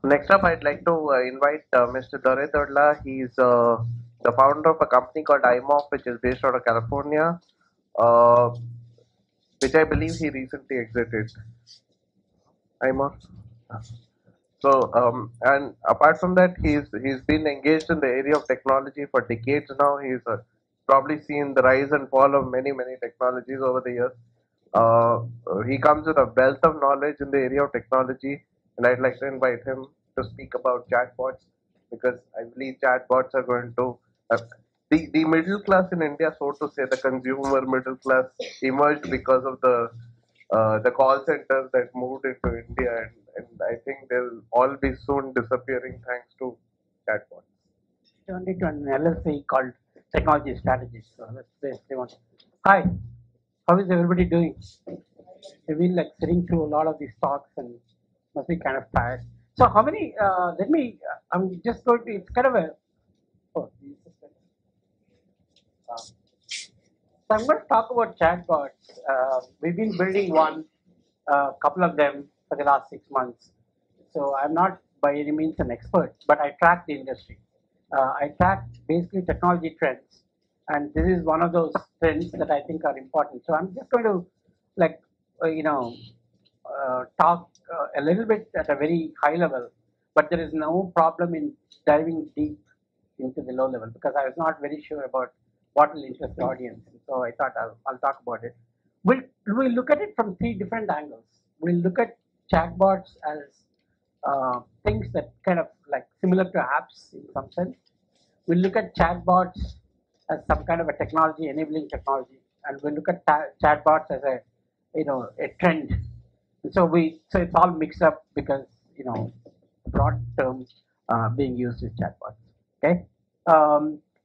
Next up, I'd like to invite Mr. Dore Dodla. He's the founder of a company called iMoff, which is based out of California, uh, which I believe he recently exited. iMoff. And apart from that, he's been engaged in the area of technology for decades now. He's probably seen the rise and fall of many technologies over the years. Uh, he comes with a wealth of knowledge in the area of technology, and I'd like to invite him to speak about chatbots because I believe chatbots are going to uh, the middle class in India, so to say, the consumer middle class emerged because of the call centers that moved into India, and I think they'll all be soon disappearing thanks to chatbots. Turned into an LLC called Technology Strategies. So that's basically one. Hi, how is everybody doing? They've been like sitting through a lot of these talks and must be kind of tired. So how many? Let me. I'm just going to. It's kind of a. Oh, so I'm going to talk about chatbots. We've been building one, a couple of them for the last 6 months. So I'm not by any means an expert, but I track the industry. I track basically technology trends, and this is one of those trends that I think are important. So I'm just going to like talk a little bit at a very high level, but there is no problem in diving deep into the low level because I was not very sure about what will interest the audience. So I thought I'll talk about it. We'll look at it from three different angles. We'll look at chatbots as things that kind of like similar to apps in some sense. We'll look at chatbots as some kind of a technology, enabling technology, and we'll look at chatbots as a trend. And so it's all mixed up because broad terms being used with chatbots. Okay.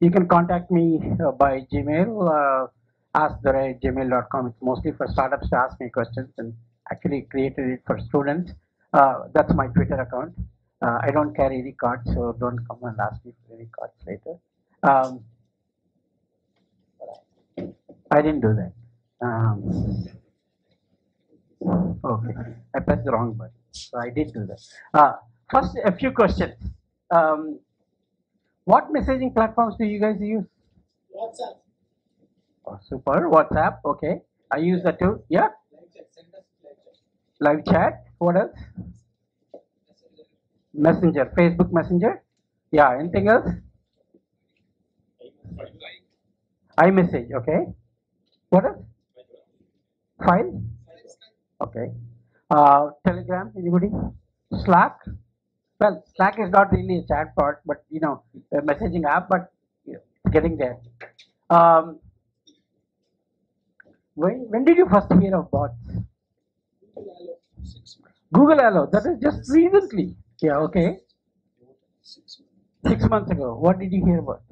You can contact me by Gmail, askdore@gmail.com. It's mostly for startups to ask me questions, and actually created it for students. That's my Twitter account. I don't carry any cards, so don't come and ask me for any cards later. Um, I didn't do that. Okay, I pressed the wrong button, so I did do that. First, a few questions. Um, what messaging platforms do you guys use? WhatsApp. Oh, super. WhatsApp. Okay, I use that too. Yeah. Live chat. What else? Messenger. Facebook Messenger. Yeah. Anything else? iMessage. Okay. What else? File. Okay. Telegram. Anybody? Slack. Well, Slack is not really a chat bot, but a messaging app, but it's getting there. When did you first hear of bots? Google Allo. That is just recently. Yeah. Okay. 6 months ago. What did you hear about?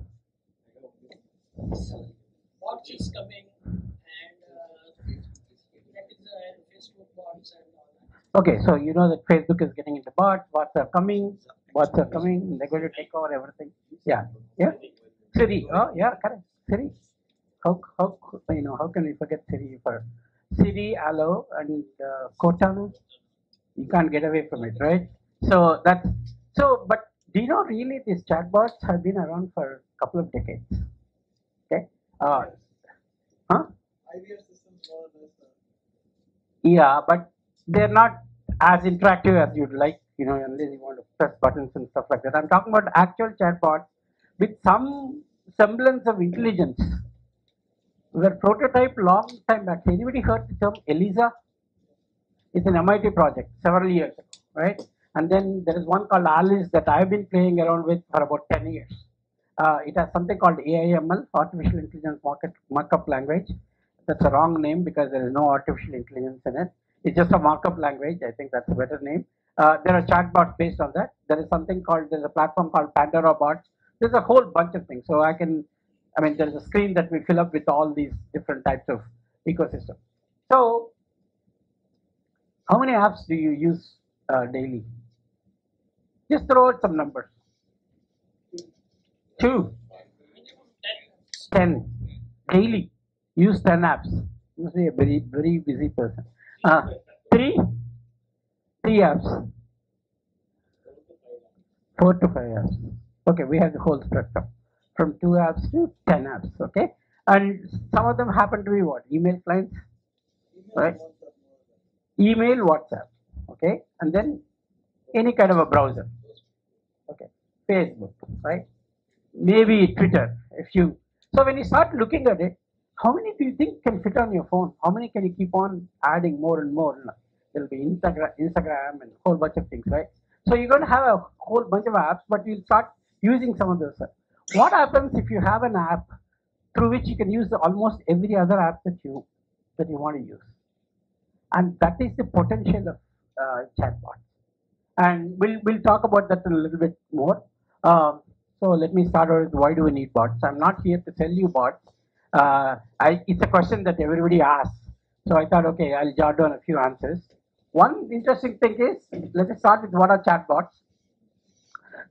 Bots is coming, and that is Facebook bots and all that. Okay, so you know that Facebook is getting into bots. Bots are coming. Bots are coming. They're going to take over everything. Yeah. Yeah. Siri. Oh, yeah. Correct. Siri. How can we forget Siri for Siri, Allo, and Cortana? You can't get away from it, right? So that's so. But do you know really these chatbots have been around for a couple of decades? Okay. Huh? IVR systems more or less. Yeah, but they're not as interactive as you'd like, unless you want to press buttons and stuff like that. I'm talking about actual chatbots with some semblance of intelligence. We were prototyped long time back. Anybody heard the term ELIZA? It's an MIT project several years ago, right? And then there is one called Alice that I've been playing around with for about 10 years. It has something called AIML, Artificial Intelligence Markup Language. That's a wrong name because there is no artificial intelligence in it. It's just a markup language. I think that's a better name. There are chatbots based on that. There's a platform called Pandora Bots. There's a whole bunch of things. So there's a screen that we fill up with all these different types of ecosystems. So, how many apps do you use daily? Just throw out some numbers. 2, 10 daily. Use 10 apps. You must be a very, very busy person. 3 apps. 4 to 5 apps. Okay, we have the whole spectrum from 2 apps to 10 apps. Okay, and some of them happen to be what? Email clients, right? Email, WhatsApp. Okay, and then any kind of a browser. Okay, Facebook, right? Maybe Twitter. If you so when you start looking at it, how many do you think can fit on your phone? How many can you keep on adding more and more? There'll be Instagram and a whole bunch of things, right? So you're going to have a whole bunch of apps, but you'll start using some of those. What happens if you have an app through which you can use almost every other app that you want to use? And that is the potential of chatbots. And we'll talk about that a little bit more. So let me start with why do we need bots? I'm not here to sell you bots. It's a question that everybody asks. So I thought, okay, I'll jot down a few answers. One interesting thing is, let us start with what are chatbots,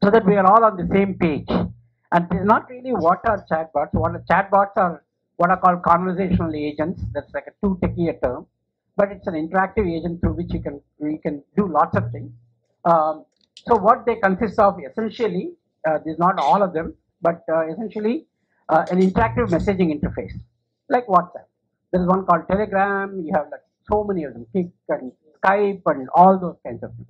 so that we are all on the same page. And it's not really what are chatbots. What are chatbots are what are called conversational agents. That's like a too techy a term, but it's an interactive agent through which we can do lots of things. So what they consist of essentially, this is not all of them, but essentially an interactive messaging interface, like WhatsApp. There is one called Telegram. You have like so many of them, Kik and Skype and all those kinds of things.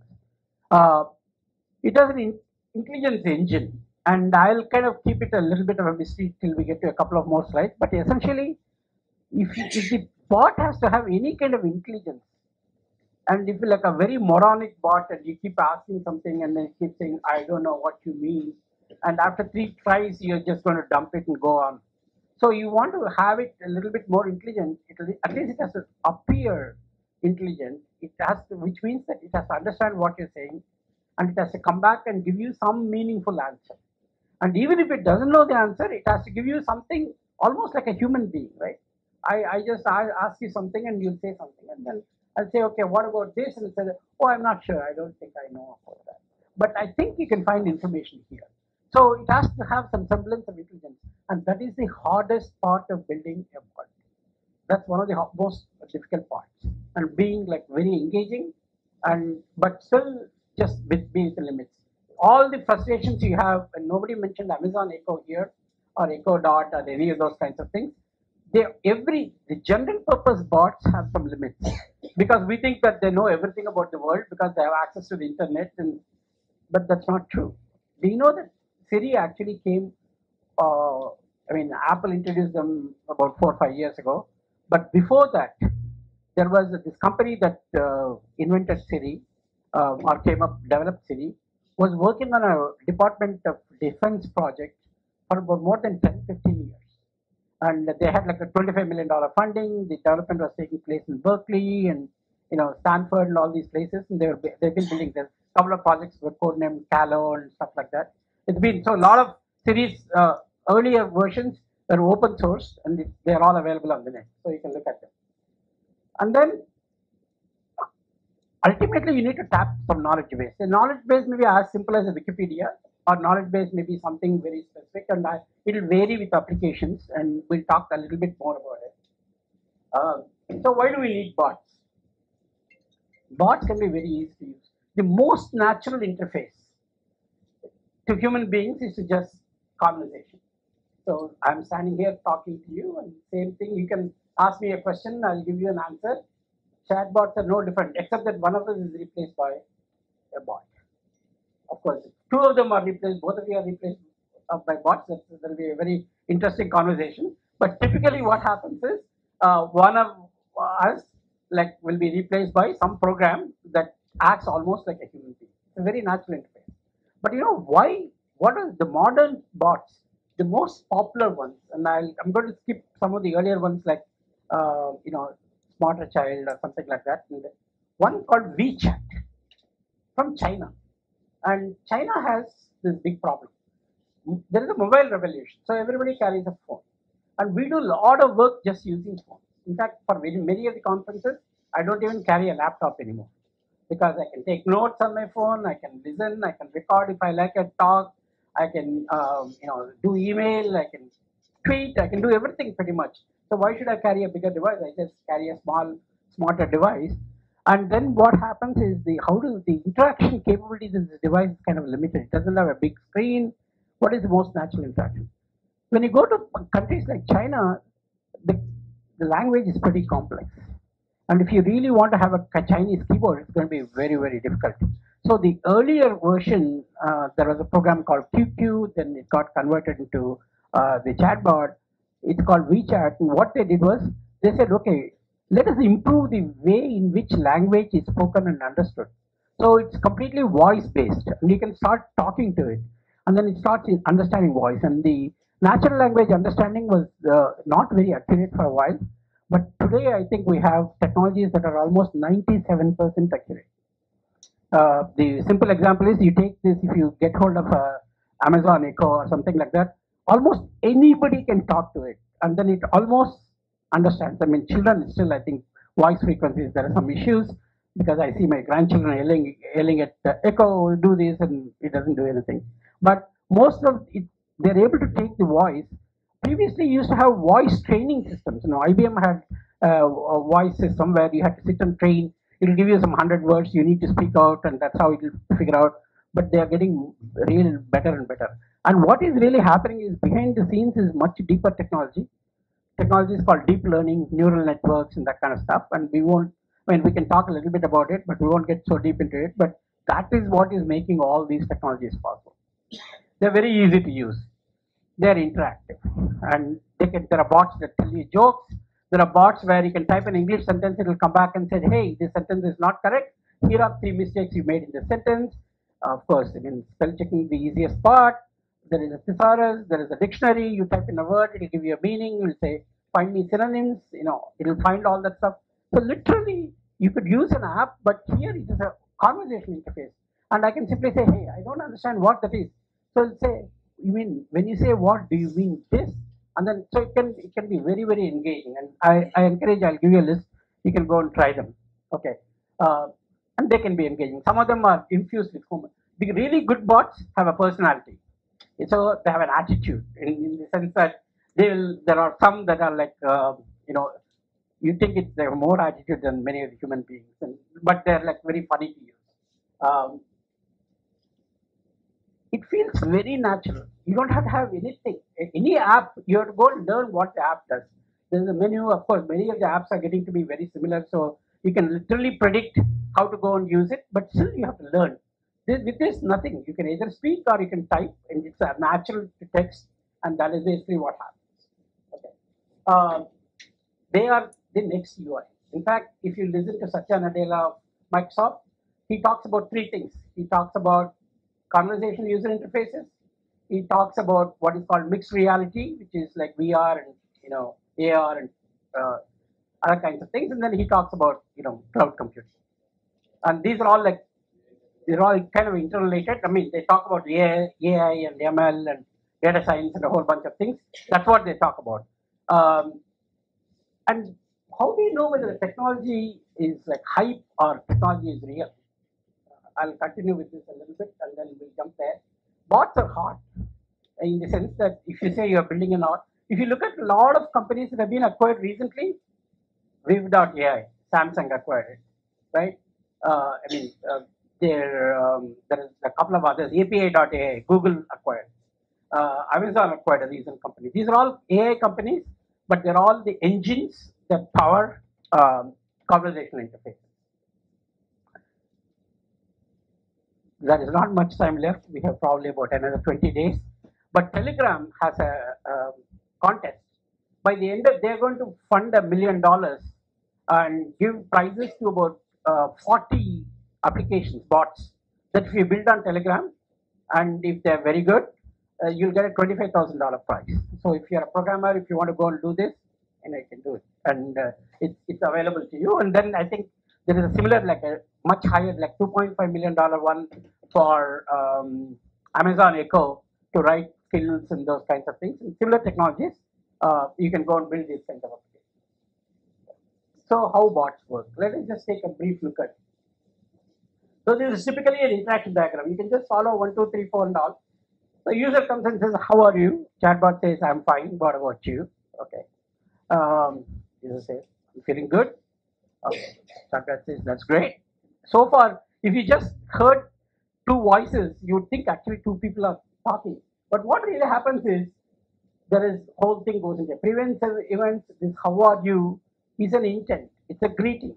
It has an intelligence engine, and I'll kind of keep it a little bit of a mystery till we get to a couple of more slides. But essentially, if the bot has to have any kind of intelligence, and if you're like a very moronic bot and you keep asking something and then it keeps saying, I don't know what you mean, and after 3 tries, you're just going to dump it and go on. So you want to have it a little bit more intelligent. At least it has to appear intelligent. It has to, which means that it has to understand what you're saying, and it has to come back and give you some meaningful answer. And even if it doesn't know the answer, it has to give you something almost like a human being, right? I just ask you something and you'll say something, and then I'll say, okay, what about this? And say, oh, I'm not sure. I don't think I know about that. But I think you can find information here. So it has to have some semblance of intelligence, and that is the hardest part of building a bot. That's one of the most difficult parts, and being like very engaging, and but still just within the limits. All the frustrations you have, and nobody mentioned Amazon Echo here, or Echo Dot, or any of those kinds of things. The general purpose bots have some limits, because we think that they know everything about the world because they have access to the internet, but that's not true. Do you know that Siri actually came? Apple introduced them about 4 or 5 years ago, but before that, there was this company that invented Siri, or developed Siri, was working on a Department of Defense project for about more than 10-15 years. And they had like a $25 million funding. The development was taking place in Berkeley and Stanford and all these places. And they've been building this. A couple of projects were codenamed Calo and stuff like that. It's been so a lot of Siri's earlier versions are open source, and they're all available on the net, so you can look at them. And then ultimately you need to tap some knowledge base. The knowledge base may be as simple as a Wikipedia, or knowledge base may be something very specific, and it will vary with applications, and we'll talk a little bit more about it. So why do we need bots? Bots can be very easy to use. The most natural interface to human beings is to just conversation. So I'm standing here talking to you, and same thing, you can ask me a question, I'll give you an answer. Chatbots are no different, except that one of us is replaced by a bot. Of course, 2 of them are replaced, both of you are replaced by bots. That will be a very interesting conversation. But typically what happens is, one of us will be replaced by some program that acts almost like a human being. It's a very natural interface. But why? What are the modern bots? The most popular ones, and I'm going to skip some of the earlier ones like Smarter Child or something like that. And one called WeChat from China, and China has this big problem. There is a mobile revolution, so everybody carries a phone, and we do a lot of work just using phones. In fact, for many of the conferences, I don't even carry a laptop anymore, because I can take notes on my phone, I can listen, I can record if I like a talk, I can do email, I can tweet, I can do everything pretty much. So why should I carry a bigger device? I just carry a small, smarter device. And then what happens is the interaction capabilities of this device is kind of limited. It doesn't have a big screen. What is the most natural interaction? When you go to countries like China, the, the language is pretty complex. And if you really want to have a Chinese keyboard, it's going to be very, very difficult. So the earlier version, there was a program called QQ, then it got converted into the chatbot. It's called WeChat. And what they did was they said, okay, let us improve the way in which language is spoken and understood. So it's completely voice based, and you can start talking to it, and then it starts understanding voice. And the natural language understanding was not very accurate for a while, but today I think we have technologies that are almost 97% accurate. The simple example is you take this, if you get hold of Amazon Echo or something like that, almost anybody can talk to it, and then it almost understands. I mean, children still, I think, voice frequencies, there are some issues because I see my grandchildren yelling at Echo, do this, and it doesn't do anything. But most of it, they're able to take the voice. Previously, you used to have voice training systems. You know, IBM had a voice system where you had to sit and train. It'll give you some 100 words you need to speak out, and that's how it'll figure out. But they are getting real better and better. And what is really happening is behind the scenes is much deeper technology. Technology is called deep learning, neural networks, and that kind of stuff. And we won't, I mean, we can talk a little bit about it, but we won't get so deep into it. But that is what is making all these technologies possible. They're very easy to use. They're interactive, and there are bots that tell you jokes. There are bots where you can type an English sentence, it will come back and say, hey, this sentence is not correct. Here are 3 mistakes you made in the sentence. Of course, I mean, spell checking is the easiest part. There is a thesaurus, there is a dictionary. You type in a word, it will give you a meaning. It will say, find me synonyms. You know, it will find all that stuff. So literally, you could use an app, but here it is a conversation interface. And I can simply say, hey, I don't understand what that is. So it'll say, you mean, when you say what, do you mean this? And then, so it can be very, very engaging. And I encourage, I'll give you a list. You can go and try them. Okay. And they can be engaging. Some of them are infused with humor. The really good bots have a personality. So they have an attitude in the sense that there are some that are like, you know, you think they have more attitude than many of the human beings, but they're like very funny to use. Um, it feels very natural. You don't have to have anything. Any app, you have to go and learn what the app does. There's a menu, of course, many of the apps are getting to be very similar, so you can literally predict how to go and use it, but still you have to learn. With this, nothing. You can either speak or you can type, and it's a natural to text, and that is basically what happens. Okay. They are the next UI. In fact, if you listen to Satya Nadella of Microsoft, he talks about 3 things. He talks about conversation user interfaces. He talks about what is called mixed reality, which is like VR and AR and other kinds of things. And then he talks about cloud computing. And these are all they're all kind of interrelated. I mean, they talk about AI and ML and data science and a whole bunch of things. That's what they talk about. And how do you know whether the technology is like hype or technology is real? I'll continue with this a little bit and then we'll jump there. Bots are hot in the sense that if you say you're building an art, if you look at a lot of companies that have been acquired recently, Viv.ai, Samsung acquired it, right? There is a couple of others, API.ai, Google acquired. Amazon acquired a recent company. These are all AI companies, but they're all the engines that power conversational interface. There is not much time left. We have probably about another 20 days. But Telegram has a contest. By the end of, they're going to fund $1 million and give prizes to about 40 applications, bots, that if you build on Telegram, and if they're very good, you'll get a $25,000 prize. So if you're a programmer, if you want to go and do this, and I can do it. And it's available to you. And then I think there is a similar, like a much higher, like $2.5 million one for Amazon Echo to write skills and those kinds of things. And similar technologies, you can go and build these kinds of applications. So how bots work? Let us just take a brief look at it. So this is typically an interactive diagram. You can just follow 1, 2, 3, 4 and all. The user comes and says, how are you? Chatbot says, I'm fine. What about you? Okay. User says, I'm feeling good. Okay, Shankar says that's great. So far, if you just heard two voices, you would think actually two people are talking. But what really happens is there is whole thing goes into preventive events. This how are you is an intent. It's a greeting.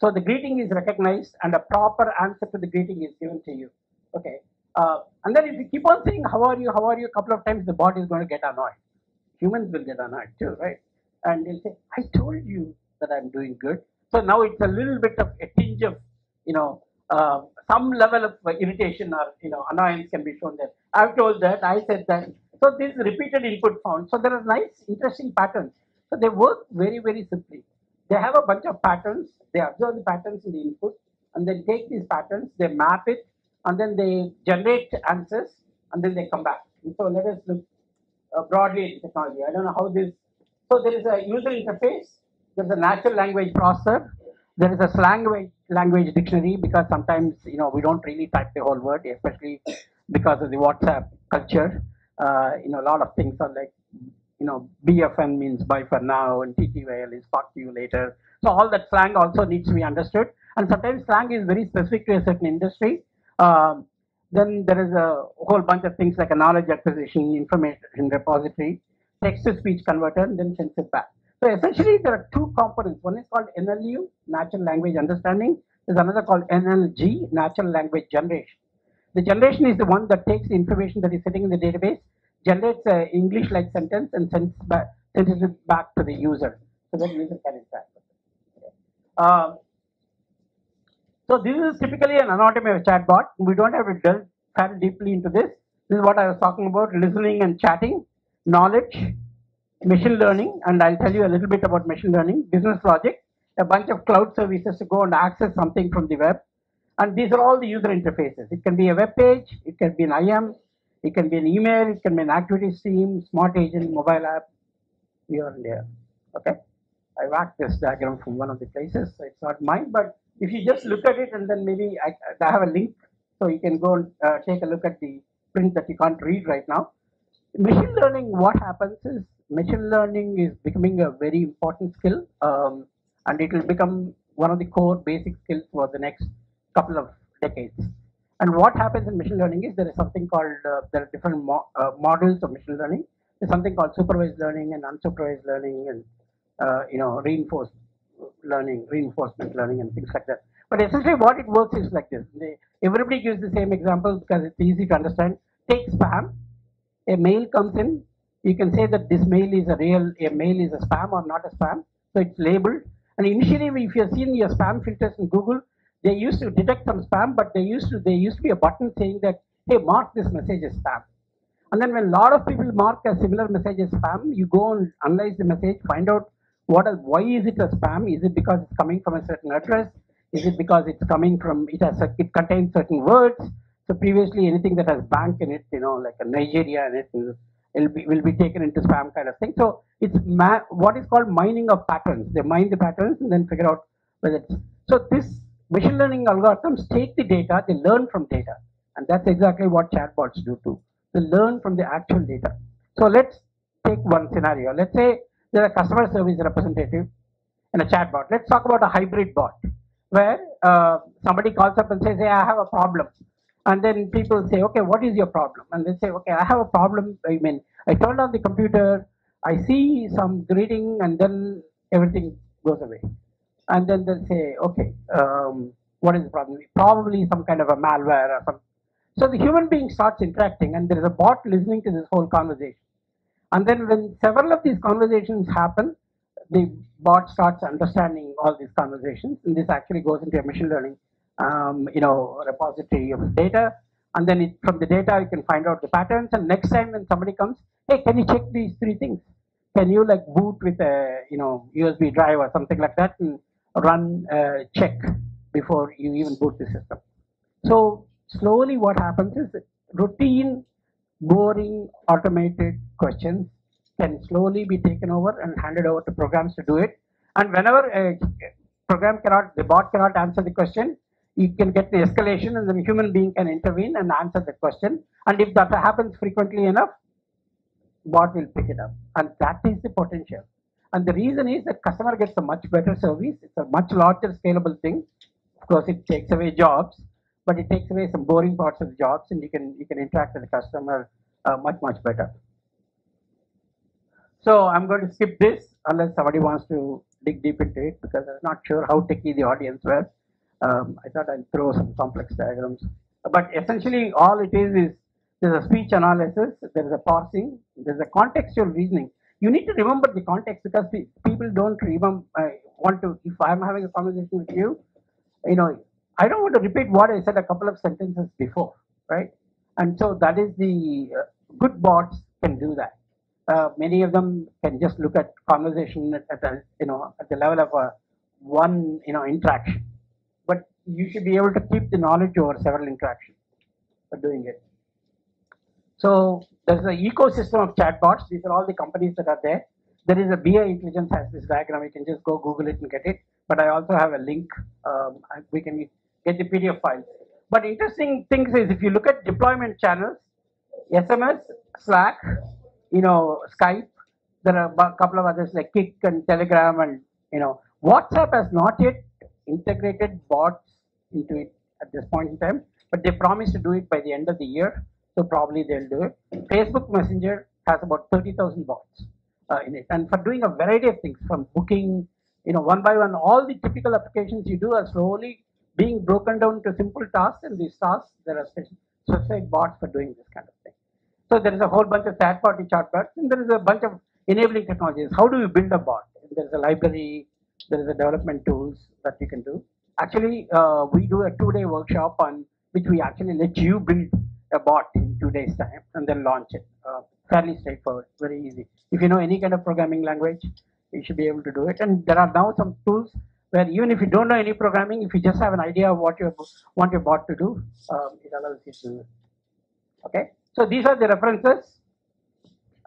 So the greeting is recognized and a proper answer to the greeting is given to you. Okay. And then if you keep on saying how are you, a couple of times the bot is going to get annoyed. Humans will get annoyed too, right? And they'll say, I told you that I'm doing good. So now it's a little bit of a tinge of, you know, some level of irritation or, annoyance can be shown there. I've told that, I said that. So this repeated input found. So there are nice, interesting patterns. So they work very, very simply. They have a bunch of patterns. They observe the patterns in the input and then take these patterns, they map it, and then they generate answers, and then they come back. And so let us look broadly at technology. I don't know how this. So there is a user interface. There is a natural language processor. There is a slang language dictionary because sometimes we don't really type the whole word, especially because of the WhatsApp culture. A lot of things are like BFN means bye for now, and TTYL is talk to you later. So all that slang also needs to be understood. And sometimes slang is very specific to a certain industry. Then there is a whole bunch of things like a knowledge acquisition, information repository, text to speech converter, and then sends it back. So essentially, there are two components. One is called NLU, natural language understanding. There's another called NLG, natural language generation. The generation is the one that takes the information that is sitting in the database, generates an English-like sentence, and sends it back to the user, so that user can interact with it. So this is typically an anatomy chatbot. We don't have to delve very deeply into this. This is what I was talking about: listening and chatting, knowledge, machine learning, and I'll tell you a little bit about machine learning, business logic, a bunch of cloud services to go and access something from the web. And these are all the user interfaces. It can be a web page, it can be an IM, it can be an email, it can be an activity stream, smart agent, mobile app, here and there. Okay. I whacked this diagram from one of the places, so it's not mine, but if you just look at it and then maybe I have a link, so you can go and take a look at the print that you can't read right now. Machine learning, what happens is machine learning is becoming a very important skill, and it will become one of the core basic skills for the next couple of decades. And what happens in machine learning is there is something called, there are different models of machine learning. There's something called supervised learning and unsupervised learning and reinforcement learning and things like that. But essentially what it works is like this. Everybody gives the same example because it's easy to understand. Take spam. A mail comes in. You can say that this mail is a mail is a spam or not a spam. So it's labeled. And initially, if you have seen your spam filters in Google, they used to detect some spam, but there used to be a button saying that, hey, mark this message as spam. And then when a lot of people mark a similar message as spam, you go and analyze the message, find out why is it a spam? Is it because it's coming from a certain address? Is it because it's coming from, it contains certain words? So previously anything that has bank in it, like a Nigeria in it, will be taken into spam kind of thing. So it's what is called mining of patterns. They mine the patterns and then figure out whether it's, so this machine learning algorithms take the data, they learn from data. And that's exactly what chatbots do too. They learn from the actual data. So let's take one scenario. Let's say there's a customer service representative and a chatbot. Let's talk about a hybrid bot where somebody calls up and says, hey, I have a problem. And then people say, okay, what is your problem? And they say, okay, I have a problem. I turned on the computer, I see some greeting, and then everything goes away. And then they'll say, okay, what is the problem? Probably some kind of a malware or something. So the human being starts interacting, and there is a bot listening to this whole conversation. And then when several of these conversations happen, the bot starts understanding all these conversations, and this actually goes into a machine learning, repository of data. And then from the data, you can find out the patterns. And next time when somebody comes, hey, can you check these three things? Can you like boot with a USB drive or something like that and run a check before you even boot the system? So slowly what happens is routine, boring, automated questions can slowly be taken over and handed over to programs to do it. And whenever a the bot cannot answer the question, you can get the escalation and then a human being can intervene and answer the question. And if that happens frequently enough, bot will pick it up. And that is the potential. And the reason is that customer gets a much better service. It's a much larger scalable thing. Of course, it takes away jobs, but it takes away some boring parts of the jobs, and you can interact with the customer much better. So I'm going to skip this unless somebody wants to dig deep into it, because I'm not sure how techy the audience were. I thought I'd throw some complex diagrams. But essentially, all it is there's a speech analysis, there is a parsing, there's a contextual reasoning. You need to remember the context, because people don't remember, want to, if I'm having a conversation with you, I don't want to repeat what I said a couple of sentences before, right? And so that is the good bots can do that. Many of them can just look at conversation at the level of a one interaction, but you should be able to keep the knowledge over several interactions for doing it. So there's an ecosystem of chatbots. These are all the companies that are there. There is a BI Intelligence has this diagram. You can just go Google it and get it. But I also have a link. We can get the PDF files. But interesting things is, if you look at deployment channels, SMS, Slack, Skype, there are a couple of others like Kik and Telegram, and WhatsApp has not yet integrated bots into it at this point in time, but they promise to do it by the end of the year. So probably they'll do it. Facebook Messenger has about 30,000 bots in it, and for doing a variety of things, from booking, one by one, all the typical applications you do are slowly being broken down to simple tasks, and these tasks, there are specific bots for doing this kind of thing. So there is a whole bunch of third-party chatbots, and there is a bunch of enabling technologies. How do you build a bot? There is a library, there is a development tools that you can do. Actually, we do a 2-day workshop on which we actually let you build a bot in 2 days' time and then launch it. Fairly straightforward, very easy. If you know any kind of programming language, you should be able to do it. And there are now some tools where even if you don't know any programming, if you just have an idea of what you want your bot to do, it allows you to do it. Okay, so these are the references.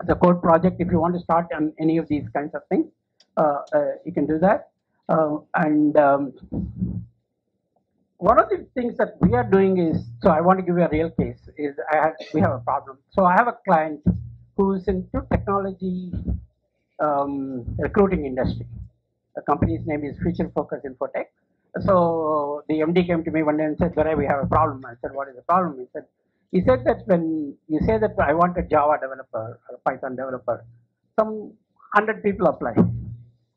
The code project, if you want to start on any of these kinds of things, you can do that. One of the things that we are doing is, so I want to give you a real case, is we have a problem. So I have a client who's into technology recruiting industry. The company's name is Future Focus Infotech. So the MD came to me one day and said, "Durai, we have a problem." I said, "What is the problem?" He said that when you say that I want a Java developer or a Python developer, some 100 people apply.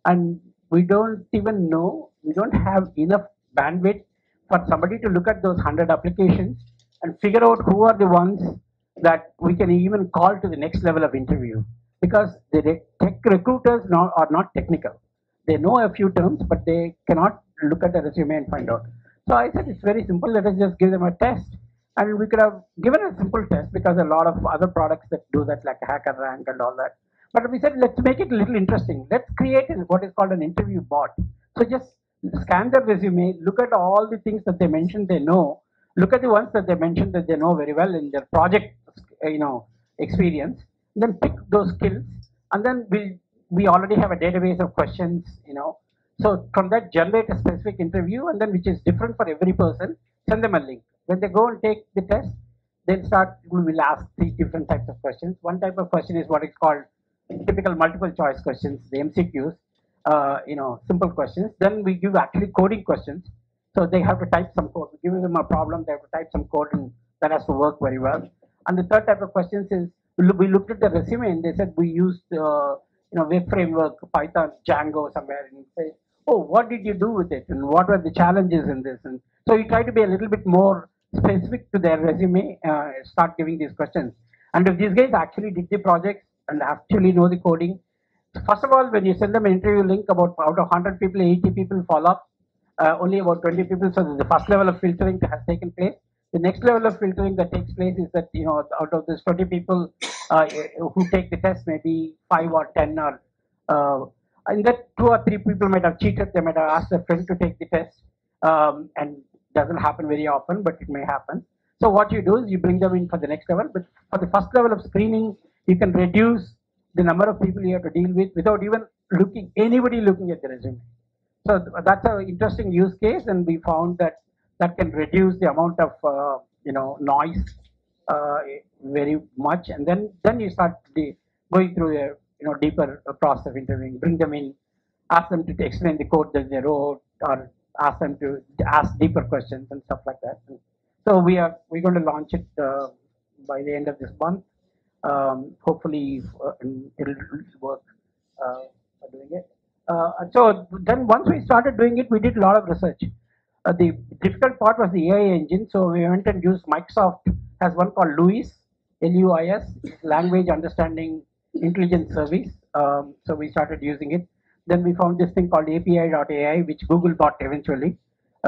And we don't even know, we don't have enough bandwidth for somebody to look at those 100 applications and figure out who are the ones that we can even call to the next level of interview. Because the tech recruiters are not technical. They know a few terms, but they cannot look at the resume and find out. So I said, it's very simple. Let us just give them a test. And we could have given a simple test, because a lot of other products that do that, like HackerRank and all that. But we said, let's make it a little interesting. Let's create what is called an interview bot. So just scan their resume, look at all the things that they mentioned they know, look at the ones that they mentioned that they know very well in their project, experience, then pick those skills, and then we already have a database of questions, So from that, generate a specific interview, and then which is different for every person, send them a link. When they go and take the test, we will ask 3 different types of questions. One type of question is what is called typical multiple choice questions, the MCQs, simple questions. Then we give actually coding questions. So they have to type some code. We give them a problem, they have to type some code, and that has to work very well. And the third type of questions is, we looked at the resume and they said we used, web framework, Python, Django somewhere, and say, oh, what did you do with it? And what were the challenges in this? And so we try to be a little bit more specific to their resume, start giving these questions. And if these guys actually did the projects and actually know the coding, first of all, when you send them an interview link, out of 100 people, 80 people follow up, only about 20 people. So the first level of filtering has taken place. The next level of filtering that takes place is that, out of this 20 people who take the test, maybe 5 or 10 or and that 2 or 3 people might have cheated. They might have asked a friend to take the test, and doesn't happen very often, but it may happen. So what you do is you bring them in for the next level. But for the first level of screening, you can reduce the number of people you have to deal with without even anybody looking at the resume. So that's an interesting use case, and we found that can reduce the amount of noise very much, and then you start going through deeper process of interviewing, bring them in, ask them to explain the code that they wrote, or ask them to ask deeper questions and stuff like that. So we're going to launch it by the end of this month. Hopefully, it'll work doing it. So then once we started doing it, we did a lot of research. The difficult part was the AI engine, so we went and used Microsoft has one called LUIS, LUIS, Language Understanding Intelligence Service. So we started using it. Then we found this thing called API.ai, which Google bought eventually.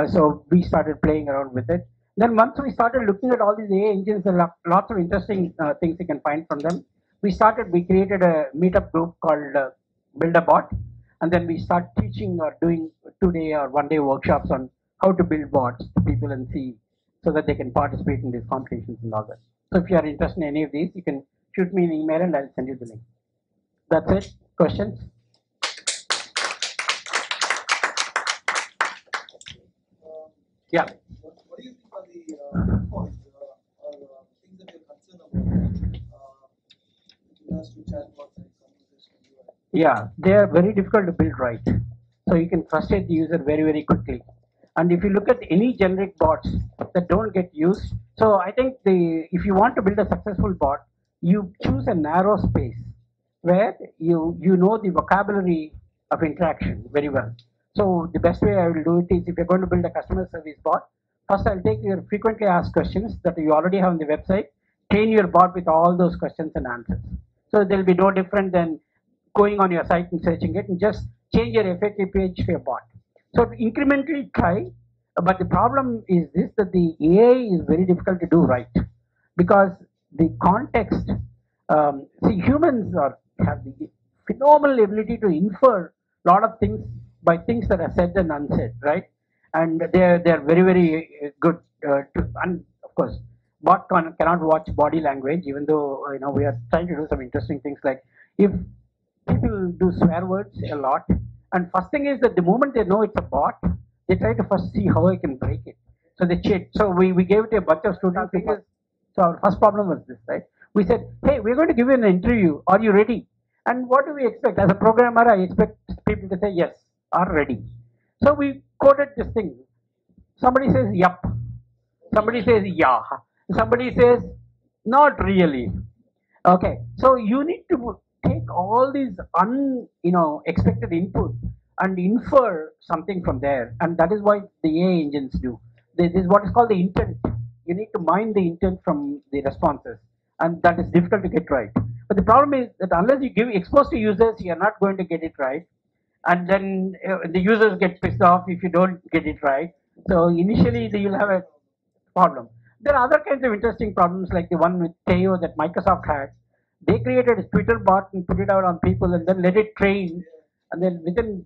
So we started playing around with it. Then once we started looking at all these AI engines, there are lots of interesting things you can find from them. We created a meetup group called Build a Bot, and then we start teaching or doing 2-day or 1-day workshops on how to build bots to people and see, so that they can participate in these competitions and all that. So if you are interested in any of these, you can shoot me an email and I'll send you the link. That's it. Questions? Yeah. What do you think are the points or things that you're concerned about with regards to chatbots and conversational UI? Yeah, they are very difficult to build right. So you can frustrate the user very, very quickly. And if you look at any generic bots that don't get used, so I think if you want to build a successful bot, you choose a narrow space where you know the vocabulary of interaction very well. So the best way I will do it is, if you're going to build a customer service bot, first I'll take your frequently asked questions that you already have on the website, train your bot with all those questions and answers. So there'll be no different than going on your site and searching it, and just change your FAQ page to your bot. So incrementally try, but the problem is this, that the AI is very difficult to do right, because the context, see, humans have the phenomenal ability to infer a lot of things by things that are said and unsaid, right? And they're very, very good and of course, bot cannot watch body language, even though we are trying to do some interesting things, like if people do swear words a lot, and first thing is that the moment they know it's a bot, they try to first see how I can break it. So they cheat. So we gave it to a bunch of students. So our first problem was this, right? We said, hey, we're going to give you an interview. Are you ready? And what do we expect? As a programmer, I expect people to say yes, are ready. So we coded this thing. Somebody says yup. Somebody says yeah. Somebody says not really. Okay. So you need to take all these expected input and infer something from there, and that is what the AI engines do. This is what is called the intent. You need to mine the intent from the responses, and that is difficult to get right. But the problem is that unless you expose to users, you are not going to get it right, and then the users get pissed off if you don't get it right. So initially you'll have a problem. There are other kinds of interesting problems, like the one with Teo that Microsoft had. They created a Twitter bot and put it out on people, and then let it train, and then within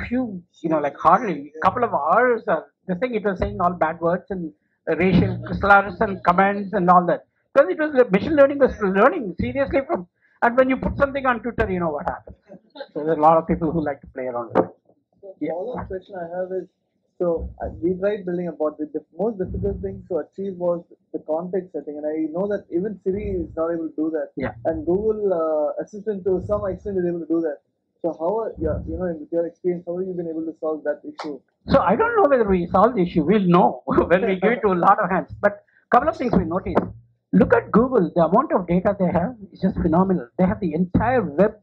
few, like hardly a couple of hours, the thing, it was saying all bad words and racial slurs and comments and all that. Because it was machine learning was learning seriously from, and when you put something on Twitter, you know what happens. So there are a lot of people who like to play around with it. So follow-up question I have is, so we tried building a bot. The most difficult thing to achieve was the context setting, and I know that even Siri is not able to do that. Yeah. And Google Assistant to some extent is able to do that. So how, with your experience, how have you been able to solve that issue? So I don't know whether we solve the issue. We'll know when we give it to a lot of hands. But a couple of things we noticed. Look at Google. The amount of data they have is just phenomenal. They have the entire web.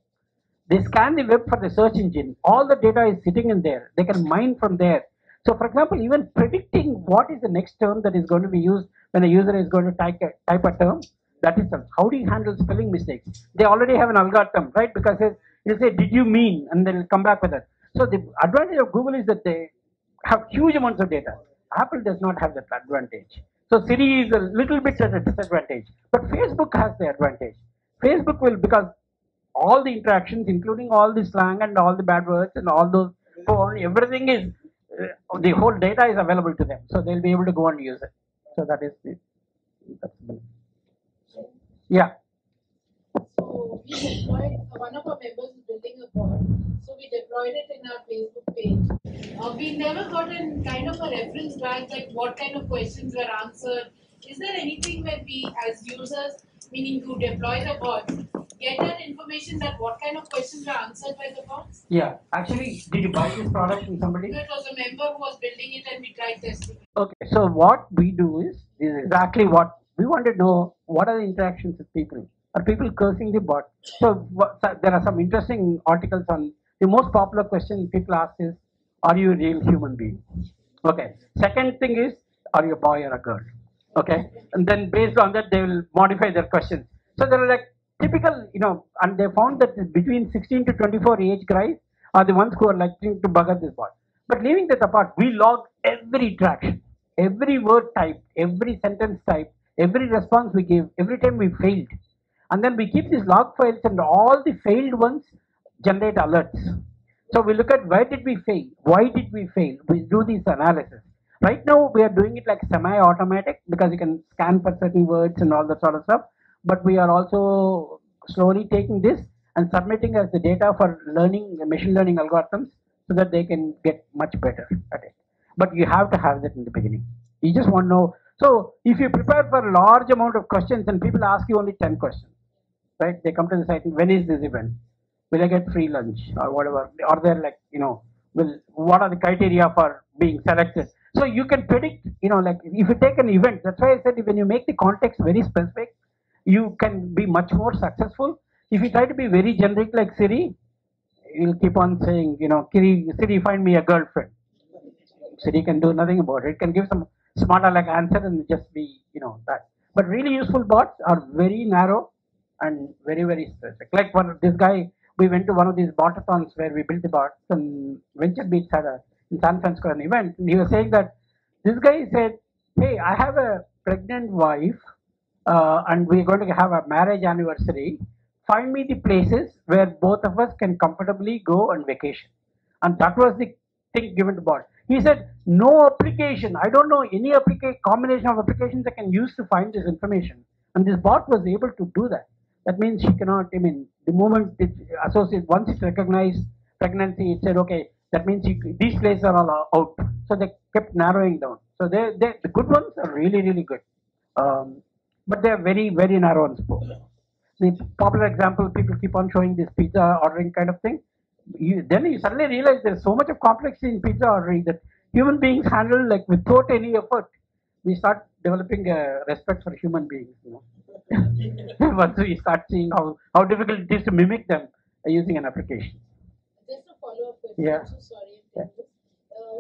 They scan the web for the search engine. All the data is sitting in there. They can mine from there. So for example, even predicting what is the next term that is going to be used when a user is going to type a term, that is how do you handle spelling mistakes? They already have an algorithm, right? Because it'll say, did you mean? And they'll come back with it. So the advantage of Google is that they have huge amounts of data. Apple does not have that advantage. So Siri is a little bit at a disadvantage. But Facebook has the advantage. Facebook will, because all the interactions, including all the slang and all the bad words and all those porn, everything is, the whole data is available to them. So they'll be able to go and use it. So that is it. Yeah. So we deployed, one of our members is building a bot. So we deployed it in our Facebook page. We never got a kind of a reference back, like what kind of questions were answered, is there anything where we as users, meaning who deploy the bot, get that information that what kind of questions were answered by the bots? Yeah, actually, did you buy this product from somebody? No, it was a member who was building it and we tried testing it. Okay, so what we do is exactly what we want to know. What are the interactions with people? Are people cursing the bot? So there are some interesting articles on the most popular question people ask is, "Are you a real human being?" Okay. Second thing is, "Are you a boy or a girl?" Okay, and then based on that they will modify their questions. So they're like typical, and they found that between 16 to 24 age guys are the ones who are likely to bug at this bot. But leaving that apart, we log every interaction, every word type, every sentence type, every response we give, every time we failed. And then we keep these log files and all the failed ones generate alerts. So we look at where did we fail, why did we fail, we do this analysis. Right now we are doing it like semi-automatic because you can scan for certain words and all that sort of stuff. But we are also slowly taking this and submitting as the data for learning machine learning algorithms so that they can get much better at it. But you have to have that in the beginning. You just want to know. So if you prepare for a large amount of questions and people ask you only 10 questions, right? They come to the site and when is this event? Will I get free lunch or whatever? Are there like, what are the criteria for being selected? So you can predict, like if you take an event, that's why I said when you make the context very specific, you can be much more successful. If you try to be very generic like Siri, you'll keep on saying, Siri, find me a girlfriend. Siri can do nothing about it. It can give some smarter like answer and just be, that. But really useful bots are very narrow and very, very specific. Like this guy, we went to one of these botathons where we built the bots and Venture Beats had in San Francisco an event. And he was saying that this guy said, hey, I have a pregnant wife and we're going to have a marriage anniversary. Find me the places where both of us can comfortably go on vacation. And that was the thing given to bot. He said, no application. I don't know any combination of applications I can use to find this information. And this bot was able to do that. That means she cannot, the moment it associates, once it recognized pregnancy, it said, okay, that means these places are all out. So they kept narrowing down. So the good ones are really, really good. But they're very, very narrow and scope. The popular example, people keep on showing this pizza ordering kind of thing. Then you suddenly realize there's so much of complexity in pizza ordering that human beings handle like without any effort. We start developing a respect for human beings. Once we start seeing how difficult it is to mimic them using an application. Just a follow-up question. Yeah. I'm so sorry.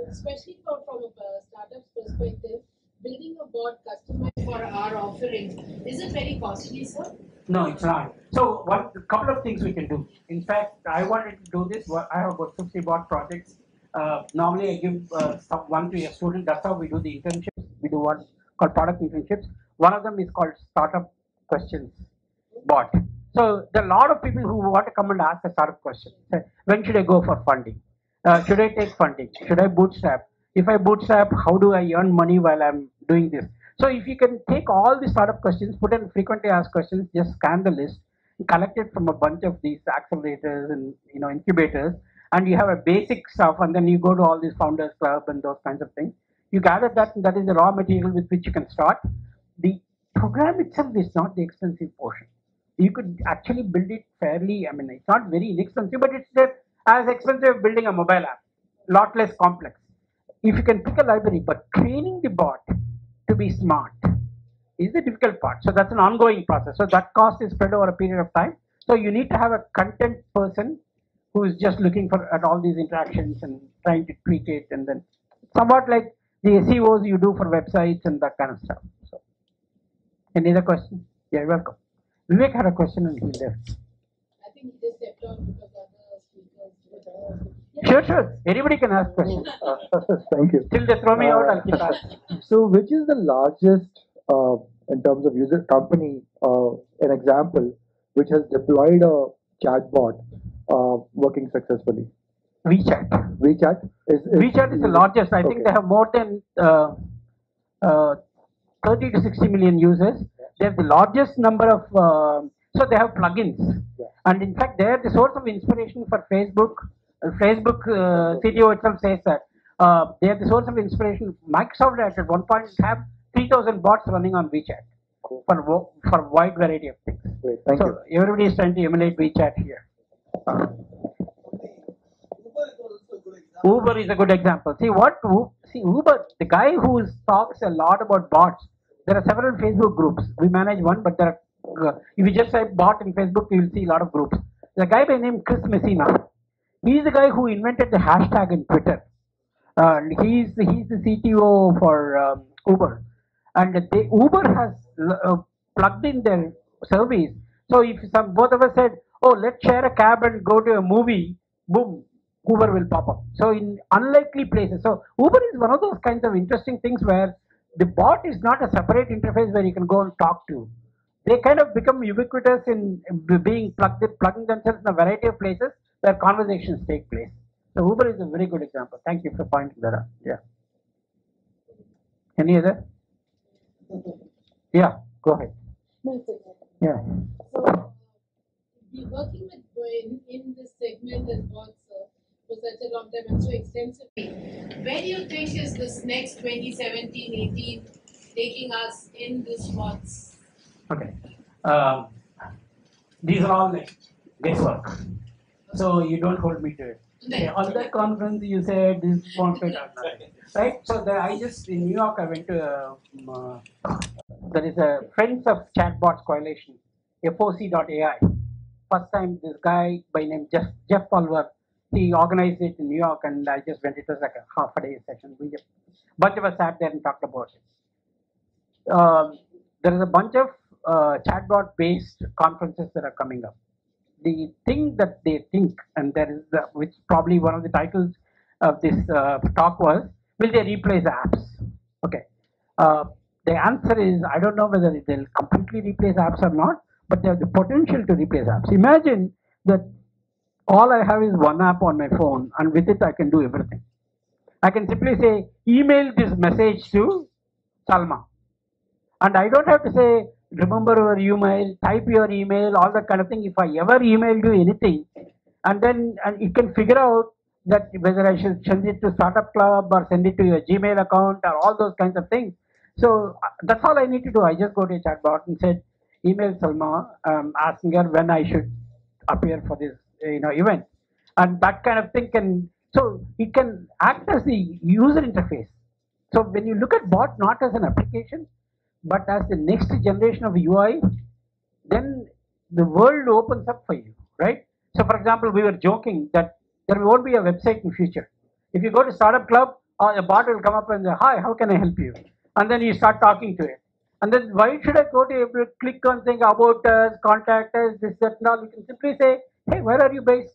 Especially from a startup's perspective, building a bot customized for our offerings, is it very costly, sir? No, it's not. So a couple of things we can do. In fact, I wanted to do this. I have about 50 bot projects. Normally, I give one to a student. That's how we do the internships. We do one called product internships. One of them is called Startup Questions Bot. So there are a lot of people who want to come and ask a startup question. Say, when should I go for funding? Should I take funding? Should I bootstrap? If I bootstrap, how do I earn money while I'm doing this? So if you can take all the startup questions, put in frequently asked questions, just scan the list, collect it from a bunch of these accelerators and incubators, and you have a basic stuff, and then you go to all these founders club and those kinds of things. You gather that, and that is the raw material with which you can start. The program itself is not the expensive portion. You could actually build it fairly. It's not very inexpensive, but it's as expensive as building a mobile app, lot less complex. If you can pick a library, but training the bot to be smart is the difficult part. So that's an ongoing process. So that cost is spread over a period of time. So you need to have a content person who is just looking at all these interactions and trying to tweak it, and then somewhat like the SEOs you do for websites and that kind of stuff. So, any other question? Yeah, you're welcome. Vivek had a question and he left. I think he just stepped on because other speakers. Sure. Anybody can ask questions. Thank you. Till they throw me out, I'll keep asking. So, which is the largest, in terms of user company, an example, which has deployed a chatbot working successfully? WeChat. WeChat WeChat is the largest. I think they have more than 30 to 60 million users. They have the largest number of, so they have plugins. Yeah. And in fact, they are the source of inspiration for Facebook. Facebook CTO itself says that they are the source of inspiration. Microsoft at one point have 3,000 bots running on WeChat for wide variety of things. Great, thank so you. everybody is trying to emulate WeChat here. Uber is a good example. See Uber, the guy who talks a lot about bots. There are several Facebook groups. We manage one, but there are, if you just type bot in Facebook, you will see a lot of groups. There's a guy by name Chris Messina. He's the guy who invented the hashtag in Twitter. He's the CTO for Uber, and Uber has plugged in their service. So if both of us said, "Oh, let's share a cab and go to a movie," boom, Uber will pop up. So in unlikely places. So Uber is one of those kinds of interesting things where the bot is not a separate interface where you can go and talk to. They kind of become ubiquitous in being plugging themselves in a variety of places where conversations take place. So Uber is a very good example. Thank you for pointing that out. Yeah. Any other? Yeah, go ahead. Yeah. So, be working with in this segment as bots for such a long time and so extensively. Where do you think is this next 2017, 18 taking us in this bots? Okay. These are all like guesswork. So you don't hold me to it. Okay, on that conference, you said this wanted or nothing, right? So I just in New York, I went to there is a Friends of Chatbots Coalition, FOC.ai. First time this guy by name Jeff Pulver, he organized it in New York, and I just went. It was like a half a day session. We just bunch of us sat there and talked about it. There is a bunch of chatbot-based conferences that are coming up. The thing that they think, and there is which probably one of the titles of this talk was, will they replace apps? Okay. The answer is, I don't know whether they'll completely replace apps or not, but they have the potential to replace apps. Imagine that all I have is one app on my phone, and with it I can do everything. I can simply say, email this message to Salma. And I don't have to say, remember your email, type your email, all that kind of thing. If I ever email you anything, and then it can figure out that whether I should send it to Startup Club or send it to your Gmail account or all those kinds of things. So that's all I need to do. I just go to a chatbot and said, email Salma, asking her when I should appear for this event, and that kind of thing can. So it can act as the user interface. So when you look at bot not as an application, but as the next generation of UI, then the world opens up for you, right? So for example, we were joking that there won't be a website in future. If you go to Startup Club, a bot will come up and say, hi, how can I help you? And then you start talking to it. And then why should I go to click on thing about us, contact us, this, that, and all? You can simply say, hey, where are you based?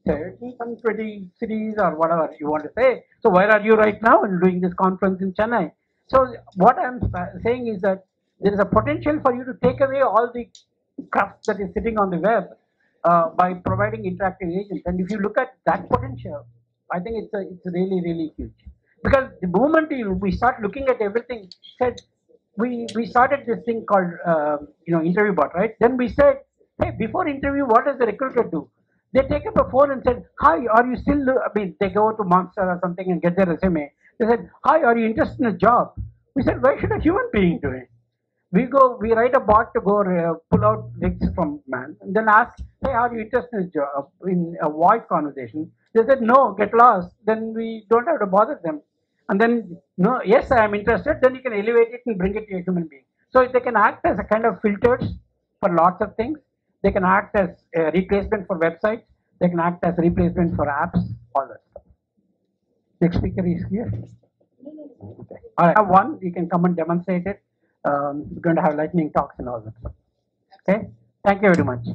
Say, some 20 cities or whatever you want to say. So where are you right now and doing this conference in Chennai? So what I'm saying is that there is a potential for you to take away all the crap that is sitting on the web by providing interactive agents. And if you look at that potential, I think it's really, really huge. Because the moment we start looking at everything, said we started this thing called interview bot, right? Then we said, hey, before interview, what does the recruiter do? They take up a phone and said, hi, are you still, they go to Monster or something and get their resume. They said, hi, are you interested in a job? We said, why should a human being do it? We write a bot to go pull out links from man and then ask, hey, are you interested in a job, in a voice conversation? They said, no, get lost. Then we don't have to bother them. And then, no, yes, I am interested. Then you can elevate it and bring it to a human being. So they can act as a kind of filters for lots of things. They can act as a replacement for websites. They can act as a replacement for apps, all that stuff. Next speaker is here. Okay. All right. I have one. You can come and demonstrate it. We're going to have lightning talks and all that stuff. Okay. Thank you very much.